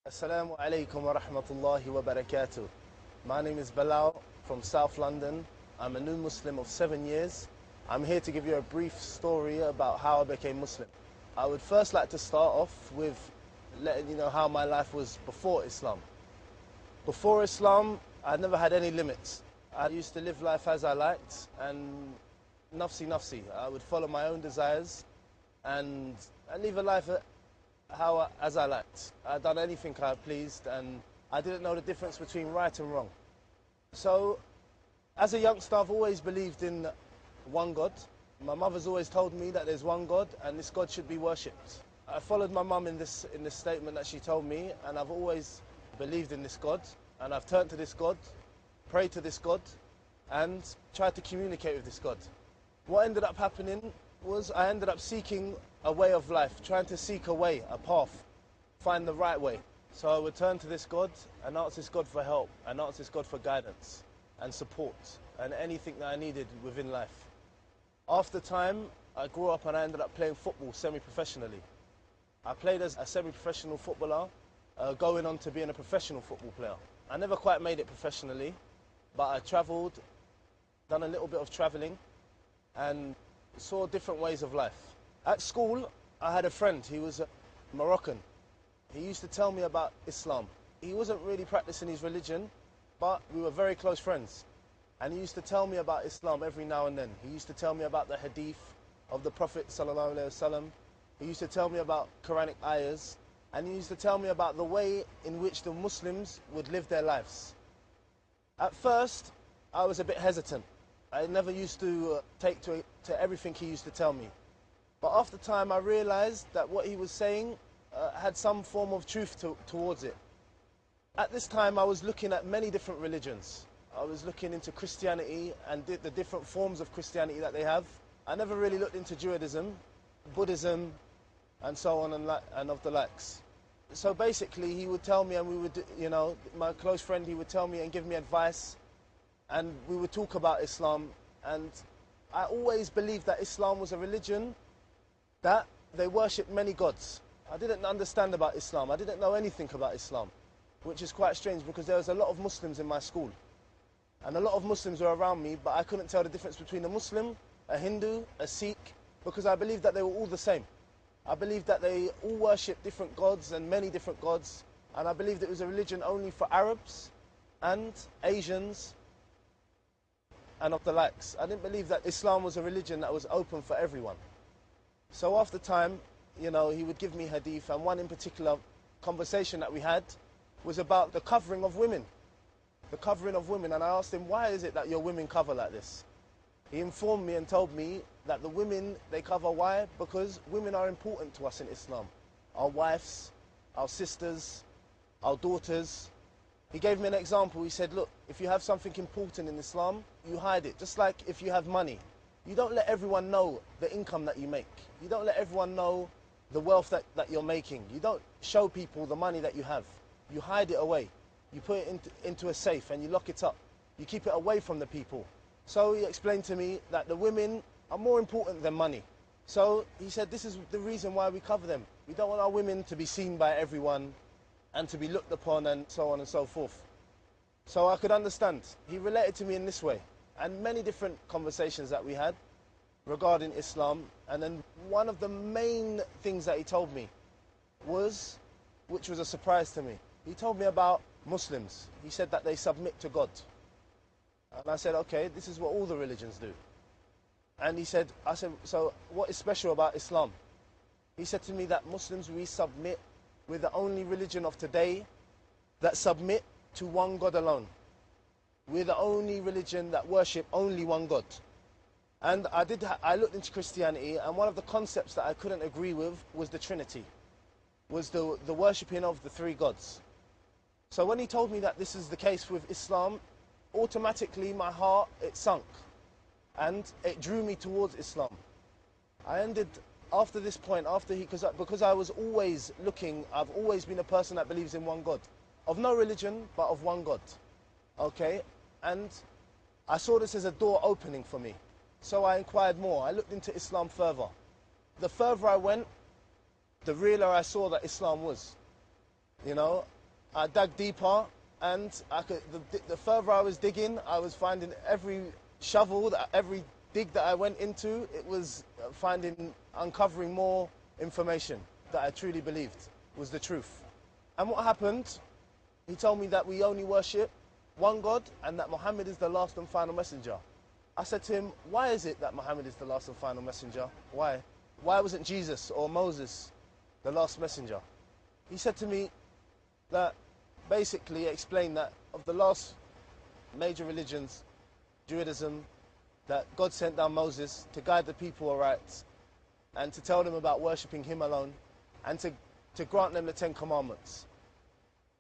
Assalamu alaikum wa rahmatullahi wa barakatuh. My name is Bilal from South London. I'm a new Muslim of 7 years. I'm here to give you a brief story about how I became Muslim. I would first like to start off with letting you know how my life was before Islam. Before Islam, I never had any limits. I used to live life as I liked and nafsi. I would follow my own desires and live a life as I liked. I'd done anything I pleased and I didn't know the difference between right and wrong. So, as a youngster, I've always believed in one God. My mother's always told me that there's one God and this God should be worshipped. I followed my mum in this statement that she told me, and I've always believed in this God, and I've turned to this God, prayed to this God, and tried to communicate with this God. What ended up happening was I ended up seeking a way of life, trying to seek a way, a path, find the right way. So I would turn to this God and ask this God for help, and ask this God for guidance and support and anything that I needed within life. After time, I grew up and I ended up playing football semi-professionally. I played as a semi-professional footballer, going on to being a professional football player. I never quite made it professionally, but I travelled, done a little bit of travelling, and saw different ways of life. At school, I had a friend. He was Moroccan. He used to tell me about Islam. He wasn't really practicing his religion, but we were very close friends. And he used to tell me about Islam every now and then. He used to tell me about the hadith of the Prophet ﷺ. He used to tell me about Quranic ayahs. And he used to tell me about the way in which the Muslims would live their lives. At first, I was a bit hesitant. I never used to take to everything he used to tell me. But after time, I realized that what he was saying had some form of truth towards it. At this time, I was looking at many different religions. I was looking into Christianity and the different forms of Christianity that they have. I never really looked into Judaism, Buddhism, and so on and of the likes. So basically, he would tell me, and we would, my close friend, he would tell me and give me advice, and we would talk about Islam. And I always believed that Islam was a religion that they worshipped many gods. I didn't understand about Islam. I didn't know anything about Islam, which is quite strange because there was a lot of Muslims in my school. And a lot of Muslims were around me, but I couldn't tell the difference between a Muslim, a Hindu, a Sikh, because I believed that they were all the same. I believed that they all worshipped different gods and many different gods, and I believed it was a religion only for Arabs and Asians and of the likes. I didn't believe that Islam was a religion that was open for everyone. So after time, he would give me hadith, and one in particular conversation that we had was about the covering of women. The covering of women, and I asked him, why is it that your women cover like this? He informed me and told me that the women, they cover. Why? Because women are important to us in Islam. Our wives, our sisters, our daughters. He gave me an example. He said, look, if you have something important in Islam, you hide it. Just like if you have money. You don't let everyone know the income that you make. You don't let everyone know the wealth that you're making. You don't show people the money that you have. You hide it away. You put it into a safe and you lock it up. You keep it away from the people. So he explained to me that the women are more important than money. So he said this is the reason why we cover them. We don't want our women to be seen by everyone and to be looked upon and so on and so forth. So I could understand. He related to me in this way. And many different conversations that we had regarding Islam. And then one of the main things that he told me was, which was a surprise to me, he told me about Muslims. He said that they submit to God. And I said, okay, this is what all the religions do. And I said, so what is special about Islam? He said to me that Muslims, we submit, we're the only religion of today that submit to one God alone. We're the only religion that worship only one God. And I looked into Christianity, and one of the concepts that I couldn't agree with was the Trinity, was the worshipping of the three gods. So when he told me that this is the case with Islam, automatically my heart, it sunk. And it drew me towards Islam. I ended, after this point, because I was always looking, I've always been a person that believes in one God. Of no religion, but of one God. Okay? And I saw this as a door opening for me. So I inquired more. I looked into Islam further. The further I went, the realer I saw that Islam was. I dug deeper, and the further I was digging, I was finding every shovel, every dig that I went into, it was uncovering more information that I truly believed was the truth. And what happened, he told me that we only worship one God and that Muhammad is the last and final messenger. I said to him, why is it that Muhammad is the last and final messenger? Why? Why wasn't Jesus or Moses the last messenger? He said to me that basically explained that of the last major religions, Judaism, that God sent down Moses to guide the people aright and to tell them about worshipping him alone and to grant them the 10 Commandments.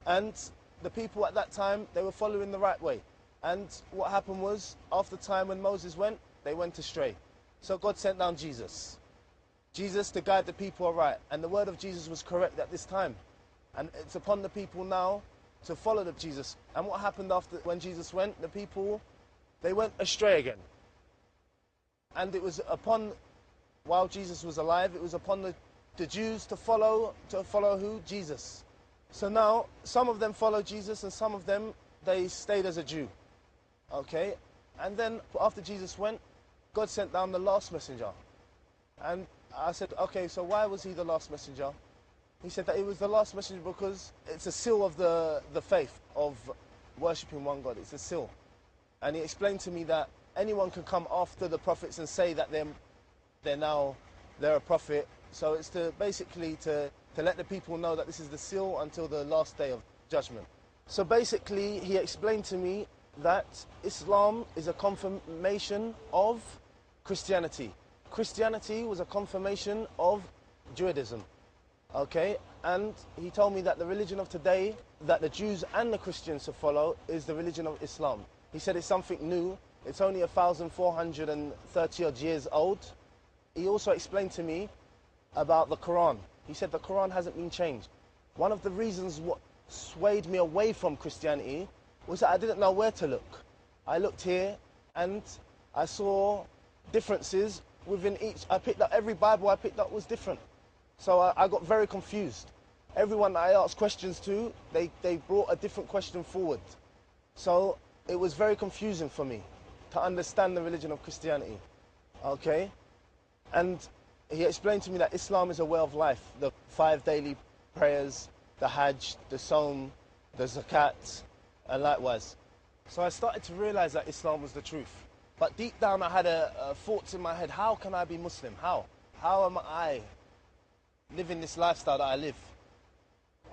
And the people at that time, they were following the right way. And what happened was, after time when Moses went, they went astray. So God sent down Jesus. Jesus to guide the people aright. And the word of Jesus was correct at this time. And it's upon the people now to follow the Jesus. And what happened after when Jesus went, the people, they went astray again. And it was upon, while Jesus was alive, it was upon the Jews to follow who? Jesus. So now, some of them followed Jesus and some of them, they stayed as a Jew. Okay? And then, after Jesus went, God sent down the last messenger. And I said, okay, so why was he the last messenger? He said that he was the last messenger because it's a seal of the faith of worshipping one God. It's a seal. And he explained to me that anyone can come after the prophets and say that they're a prophet. So it's to basically to let the people know that this is the seal until the last day of judgment. So basically he explained to me that Islam is a confirmation of Christianity. Christianity was a confirmation of Judaism. Okay, and he told me that the religion of today, that the Jews and the Christians to follow, is the religion of Islam. He said it's something new. It's only 1,430 odd years old. He also explained to me about the Quran. He said the Quran hasn't been changed. One of the reasons what swayed me away from Christianity was that I didn't know where to look. I looked here and I saw differences within each. I picked up, every Bible I picked up was different. So I got very confused. Everyone that I asked questions to, they brought a different question forward. So it was very confusing for me to understand the religion of Christianity. Okay? And he explained to me that Islam is a way of life. The 5 daily prayers, the Hajj, the Sawm, the Zakat, and likewise. So I started to realize that Islam was the truth. But deep down I had thoughts in my head, how can I be Muslim? How? How am I living this lifestyle that I live?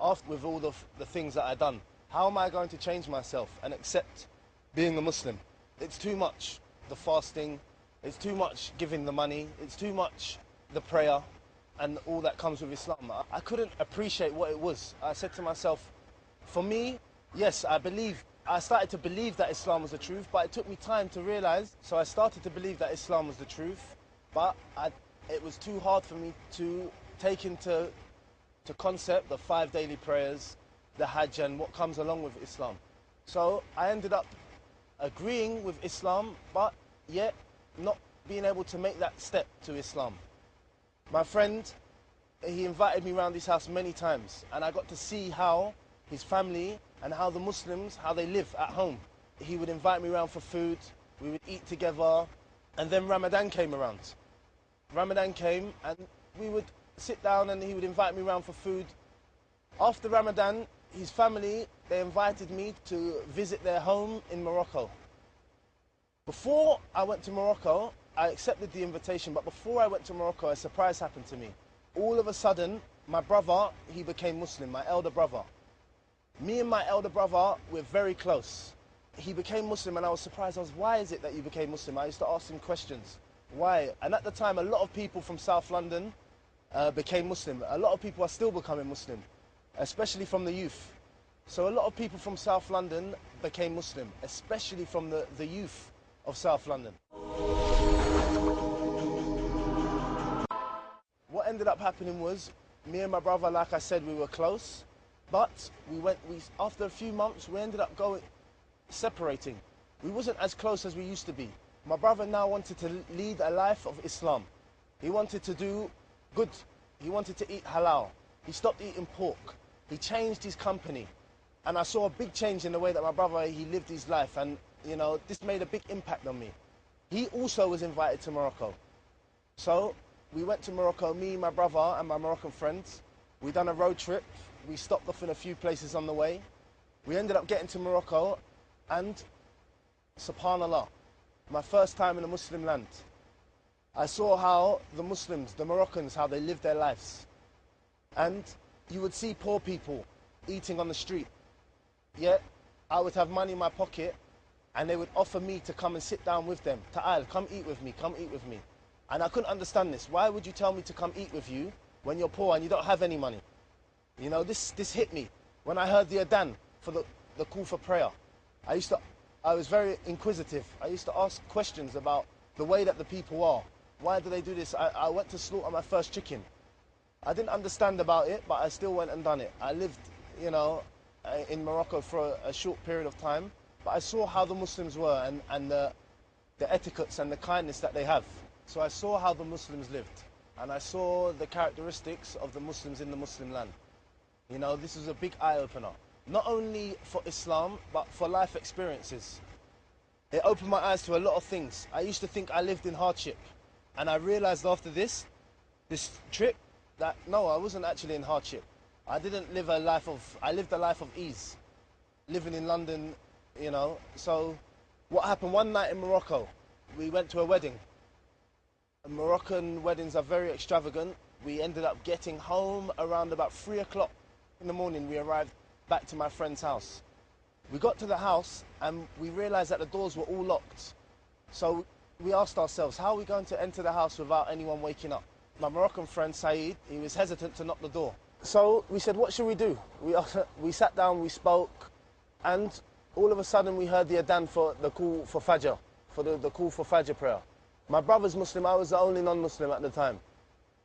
After with all the things that I've done, how am I going to change myself and accept being a Muslim? It's too much, the fasting, it's too much giving the money, it's too much the prayer and all that comes with Islam. I couldn't appreciate what it was. I said to myself, for me, yes, I started to believe that Islam was the truth, but it took me time to realize. So I started to believe that Islam was the truth, but it was too hard for me to take into concept the 5 daily prayers, the Hajj and what comes along with Islam. So I ended up agreeing with Islam, but yet not being able to make that step to Islam. My friend, he invited me around his house many times, and I got to see how his family and how the Muslims, how they live at home. He would invite me around for food, we would eat together, and then Ramadan came around. Ramadan came and we would sit down and he would invite me around for food. After Ramadan, his family, they invited me to visit their home in Morocco. Before I went to Morocco, I accepted the invitation, but before I went to Morocco, a surprise happened to me. All of a sudden, my brother, he became Muslim, my elder brother. Me and my elder brother, we're very close. He became Muslim and I was surprised. Why is it that you became Muslim? I used to ask him questions. Why? And at the time, a lot of people from South London became Muslim. A lot of people are still becoming Muslim, especially from the youth. So a lot of people from South London became Muslim, especially from the youth of South London. What ended up happening was, me and my brother, like I said, we were close, but after a few months, we ended up separating. We wasn't as close as we used to be. My brother now wanted to lead a life of Islam. He wanted to do good. He wanted to eat halal. He stopped eating pork. He changed his company. And I saw a big change in the way that my brother, he lived his life. And, you know, this made a big impact on me. He also was invited to Morocco. So we went to Morocco, me, my brother, and my Moroccan friends. We done a road trip. We stopped off in a few places on the way. We ended up getting to Morocco, and subhanallah, my first time in a Muslim land. I saw how the Muslims, the Moroccans, how they live their lives. And you would see poor people eating on the street. Yet I would have money in my pocket, and they would offer me to come and sit down with them. Ta'al, come eat with me, come eat with me. And I couldn't understand this. Why would you tell me to come eat with you when you're poor and you don't have any money? You know, this hit me. When I heard the adhan for the call for prayer, I was very inquisitive. I used to ask questions about the way that the people are. Why do they do this? I went to slaughter my first chicken. I didn't understand about it, but I still went and done it. I lived, you know, in Morocco for a short period of time, but I saw how the Muslims were and the etiquettes and the kindness that they have. So I saw how the Muslims lived, and I saw the characteristics of the Muslims in the Muslim land. You know, this was a big eye-opener, not only for Islam, but for life experiences. It opened my eyes to a lot of things. I used to think I lived in hardship, and I realized after this trip, that no, I wasn't actually in hardship. I lived a life of ease, living in London, you know. So what happened one night in Morocco, we went to a wedding. Moroccan weddings are very extravagant. We ended up getting home around about 3 o'clock in the morning. We arrived back to my friend's house. We got to the house and we realized that the doors were all locked. So we asked ourselves, how are we going to enter the house without anyone waking up? My Moroccan friend Saeed, he was hesitant to knock the door. So we said, what should we do? We sat down, we spoke, and all of a sudden we heard the adhan for the call for Fajr, for the call for Fajr prayer. My brother's Muslim, I was the only non-Muslim at the time.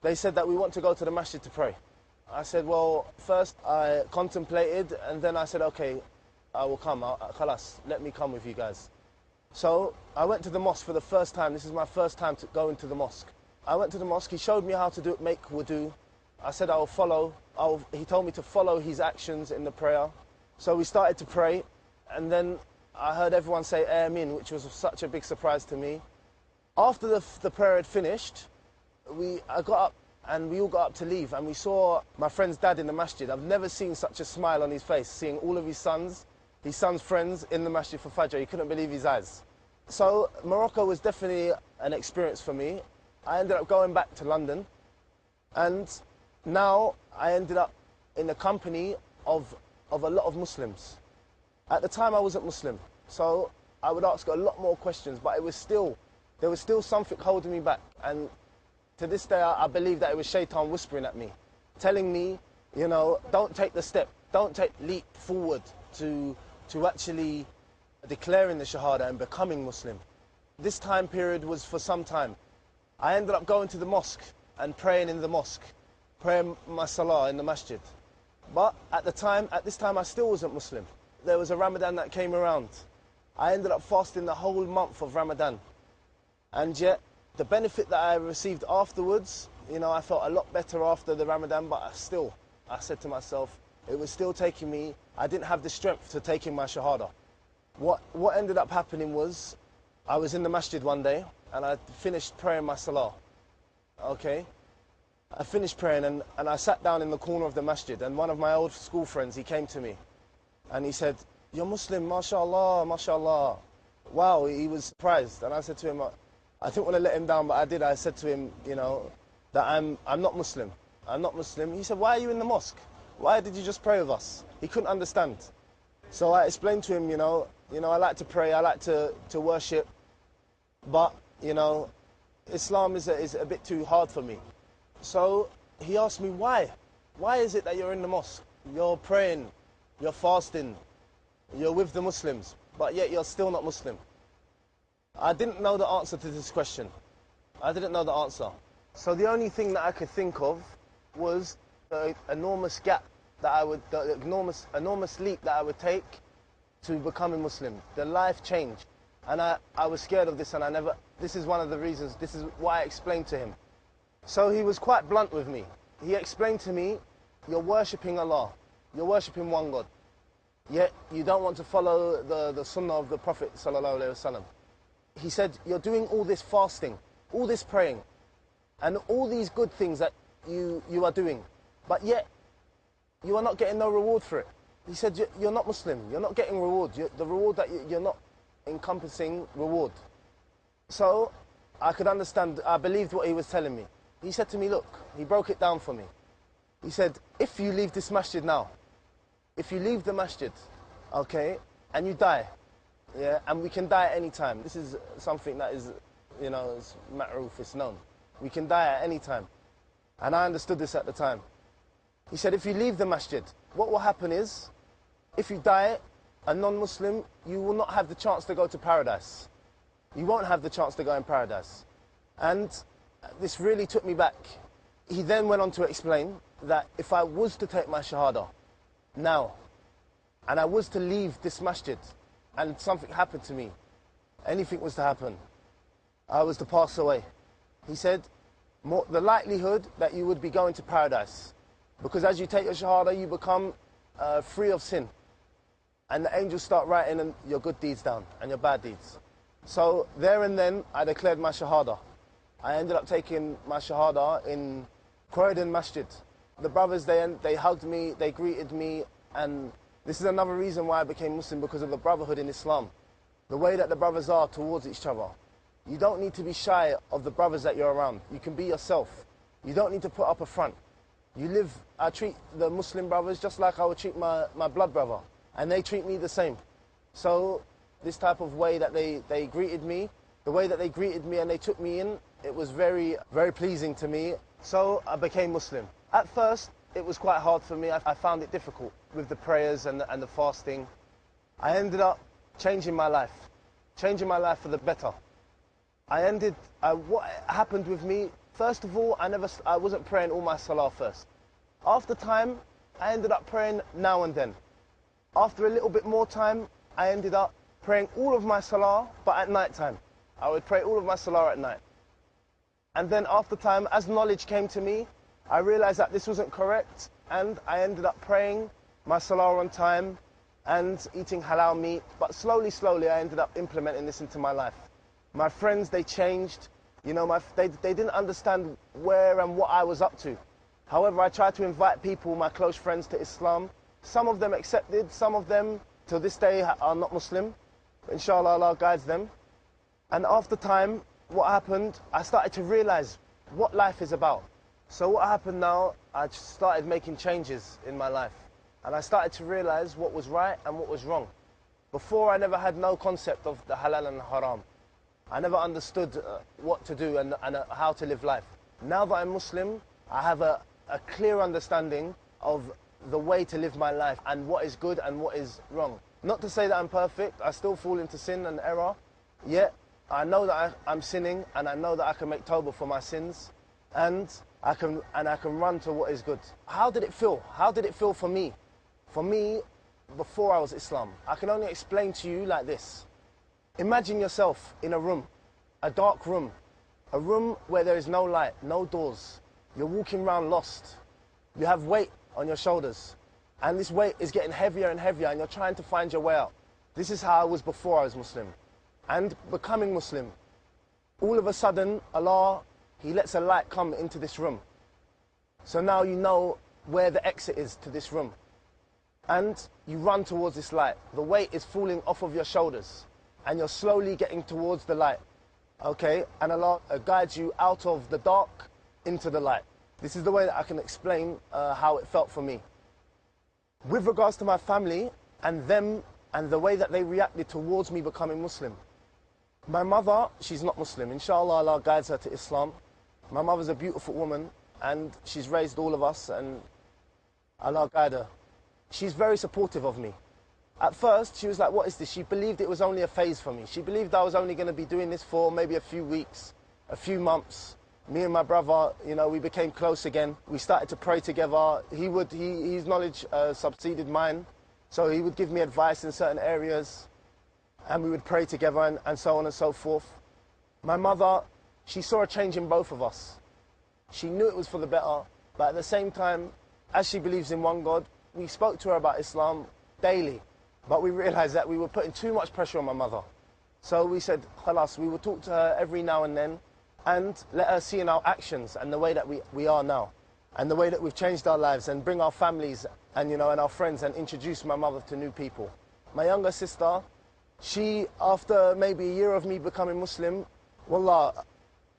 They said that we want to go to the masjid to pray. I said, well, first I contemplated, and then I said, okay, I will come, khalas, let me come with you guys. So I went to the mosque for the first time. This is my first time to go into the mosque. I went to the mosque, he showed me how to make wudu. I said I will follow, he told me to follow his actions in the prayer. So we started to pray, and then I heard everyone say Amin, which was such a big surprise to me. After the prayer had finished, I got up and we all got up to leave, and we saw my friend's dad in the masjid. I've never seen such a smile on his face, seeing all of his son's friends in the masjid for Fajr. He couldn't believe his eyes. So Morocco was definitely an experience for me. I ended up going back to London, and now I ended up in the company of a lot of Muslims. At the time I wasn't Muslim, so I would ask a lot more questions, but there was still something holding me back. And to this day I believe that it was Shaitan whispering at me, telling me, you know, don't take the step, don't leap forward to actually declaring the Shahada and becoming Muslim. This time period was for some time. I ended up going to the mosque and praying in the mosque, praying my salah in the masjid. But at this time I still wasn't Muslim. There was a Ramadan that came around. I ended up fasting the whole month of Ramadan. And yet, the benefit that I received afterwards, you know, I felt a lot better after the Ramadan, but I said to myself, it was still taking me, I didn't have the strength to take in my Shahada. What ended up happening was, I was in the masjid one day, and I finished praying my salah. Okay? I finished praying, and I sat down in the corner of the masjid, and one of my old school friends, he came to me, and he said, you're Muslim, mashallah, mashallah. Wow, he was surprised, and I said to him, I didn't want to let him down, but I did. I said to him, you know, that I'm not Muslim. I'm not Muslim. He said, why are you in the mosque? Why did you just pray with us? He couldn't understand. So I explained to him, you know, I like to pray, I like to worship, but, you know, Islam is a bit too hard for me. So he asked me, why? Why is it that you're in the mosque? You're praying, you're fasting, you're with the Muslims, but yet you're still not Muslim. I didn't know the answer to this question. I didn't know the answer. So the only thing that I could think of was the enormous gap that the enormous leap that I would take to becoming Muslim, the life change. And I was scared of this, and this is one of the reasons, this is why I explained to him. So he was quite blunt with me. He explained to me, you're worshipping Allah, you're worshipping one God. yet you don't want to follow the sunnah of the Prophet sallallahu alaihi wasallam. He said, you're doing all this fasting, all this praying, and all these good things that you are doing, but yet you are not getting no reward for it. He said, you're not Muslim, you're not getting reward. The reward that you're not encompassing reward. So I could understand, I believed what he was telling me. He said to me, look, he broke it down for me. He said, if you leave this masjid now, if you leave the masjid, okay, and you die, yeah, and we can die at any time. This is something that is, you know, it's ma'ruf, it's known. We can die at any time. And I understood this at the time. He said, if you leave the masjid, what will happen is, if you die a non-Muslim, you will not have the chance to go to paradise. You won't have the chance to go in paradise. And this really took me back. He then went on to explain that if I was to take my shahada now, and I was to leave this masjid, and something happened to me, anything was to happen, I was to pass away. He said, the likelihood that you would be going to paradise, because as you take your shahada, you become free of sin. And the angels start writing your good deeds down, and your bad deeds. So there and then, I declared my shahada. I ended up taking my shahada in Croydon Masjid. The brothers, they hugged me, they greeted me, and this is another reason why I became Muslim, because of the brotherhood in Islam. The way that the brothers are towards each other. You don't need to be shy of the brothers that you're around. You can be yourself. You don't need to put up a front. I treat the Muslim brothers just like I would treat my blood brother, and they treat me the same. So this type of way that they greeted me, the way that they greeted me and they took me in, it was very, very pleasing to me. So I became Muslim. At first, it was quite hard for me. I found it difficult with the prayers and the fasting. I ended up changing my life for the better. What happened with me, first of all, I wasn't praying all my salah first. After time, I ended up praying now and then. After a little bit more time, I ended up praying all of my salah, but at night time. I would pray all of my salah at night. And then after time, as knowledge came to me, I realized that this wasn't correct, and I ended up praying my salah on time and eating halal meat. But slowly, I ended up implementing this into my life. My friends, they changed. You know, they didn't understand where and what I was up to. However, I tried to invite people, my close friends, to Islam. Some of them accepted, some of them, till this day, are not Muslim. Inshallah, Allah guides them. And after time, what happened, I started to realize what life is about. So what happened now, I started making changes in my life. And I started to realize what was right and what was wrong. Before, I never had no concept of the halal and haram. I never understood what to do and how to live life. Now that I'm Muslim, I have a clear understanding of the way to live my life and what is good and what is wrong. Not to say that I'm perfect, I still fall into sin and error, yet I know that I'm sinning, and I know that I can make tawbah for my sins, and I can run to what is good. How did it feel? How did it feel for me? For me, before I was Islam, I can only explain to you like this. Imagine yourself in a room, a dark room, a room where there is no light, no doors. You're walking around lost. You have weight on your shoulders, and this weight is getting heavier and heavier, and you're trying to find your way out. This is how I was before I was Muslim. And becoming Muslim, all of a sudden, Allah, He lets a light come into this room. So now you know where the exit is to this room. And you run towards this light. The weight is falling off of your shoulders, and you're slowly getting towards the light. Okay? And Allah guides you out of the dark into the light. This is the way that I can explain how it felt for me. With regards to my family and them and the way that they reacted towards me becoming Muslim. My mother, she's not Muslim. Inshallah, Allah guides her to Islam. My mother's a beautiful woman, and she's raised all of us, and Allah guide her. She's very supportive of me. At first, she was like, what is this? She believed it was only a phase for me. She believed I was only going to be doing this for maybe a few weeks, a few months. Me and my brother, you know, we became close again. We started to pray together. His knowledge succeeded mine, so he would give me advice in certain areas, and we would pray together and so on and so forth. My mother, she saw a change in both of us. She knew it was for the better, but at the same time, as she believes in one God, we spoke to her about Islam daily. But we realized that we were putting too much pressure on my mother. So we said, khalas, we will talk to her every now and then and let her see in our actions and the way that we are now and the way that we've changed our lives and bring our families and, and our friends and introduce my mother to new people. My younger sister, she, after maybe a year of me becoming Muslim, wallah,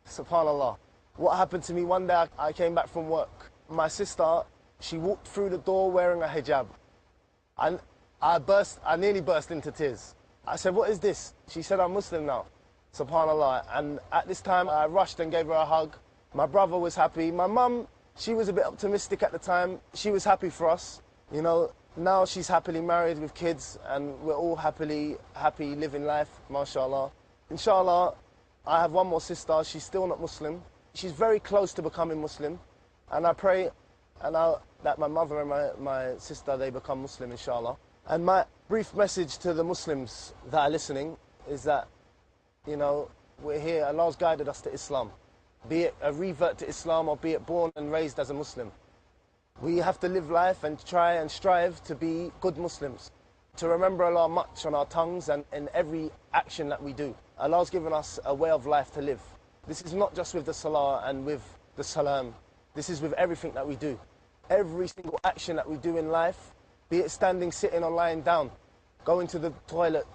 subhanallah, what happened to me one day, I came back from work. My sister, she walked through the door wearing a hijab. And I nearly burst into tears. I said, what is this? She said, I'm Muslim now, subhanallah. And at this time, I rushed and gave her a hug. My brother was happy. My mum, she was a bit optimistic at the time. She was happy for us. Now she's happily married with kids and we're all happy living life, mashallah. Inshallah, I have one more sister. She's still not Muslim. She's very close to becoming Muslim. And I pray that my mother and my sister, they become Muslim, inshallah. And my brief message to the Muslims that are listening is that, we're here, Allah's guided us to Islam. Be it a revert to Islam or be it born and raised as a Muslim. We have to live life and try and strive to be good Muslims. To remember Allah much on our tongues and in every action that we do. Allah's given us a way of life to live. This is not just with the salah and with the salam. This is with everything that we do. Every single action that we do in life, be it standing, sitting or lying down, going to the toilet,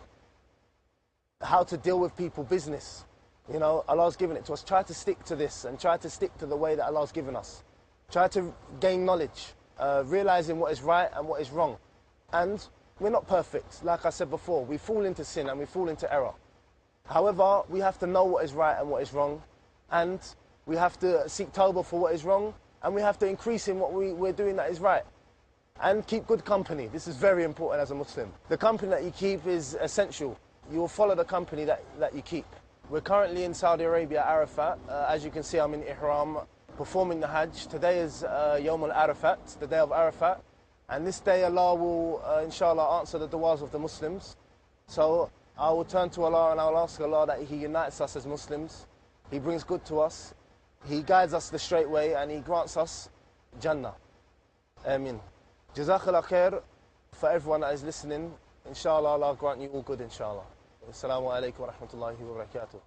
how to deal with people, business. Allah's given it to us. Try to stick to this and try to stick to the way that Allah's given us. Try to gain knowledge, realizing what is right and what is wrong. And we're not perfect. Like I said before, we fall into sin and we fall into error. However, we have to know what is right and what is wrong. And we have to seek tawbah for what is wrong. And we have to increase in what we're doing that is right. And keep good company. This is very important as a Muslim. The company that you keep is essential. You will follow the company that you keep. We're currently in Saudi Arabia, Arafat. As you can see, I'm in Ehram, performing the Hajj. Today is Yawm al-Arafat, the day of Arafat. And this day Allah will, inshallah, answer the du'as of the Muslims. So I will turn to Allah and I will ask Allah that He unites us as Muslims. He brings good to us. He guides us the straight way and He grants us Jannah. Ameen. Jazakallah khair for everyone that is listening. Inshallah, Allah grant you all good, inshallah. Assalamu alaikum wa rahmatullahi wa barakatuh.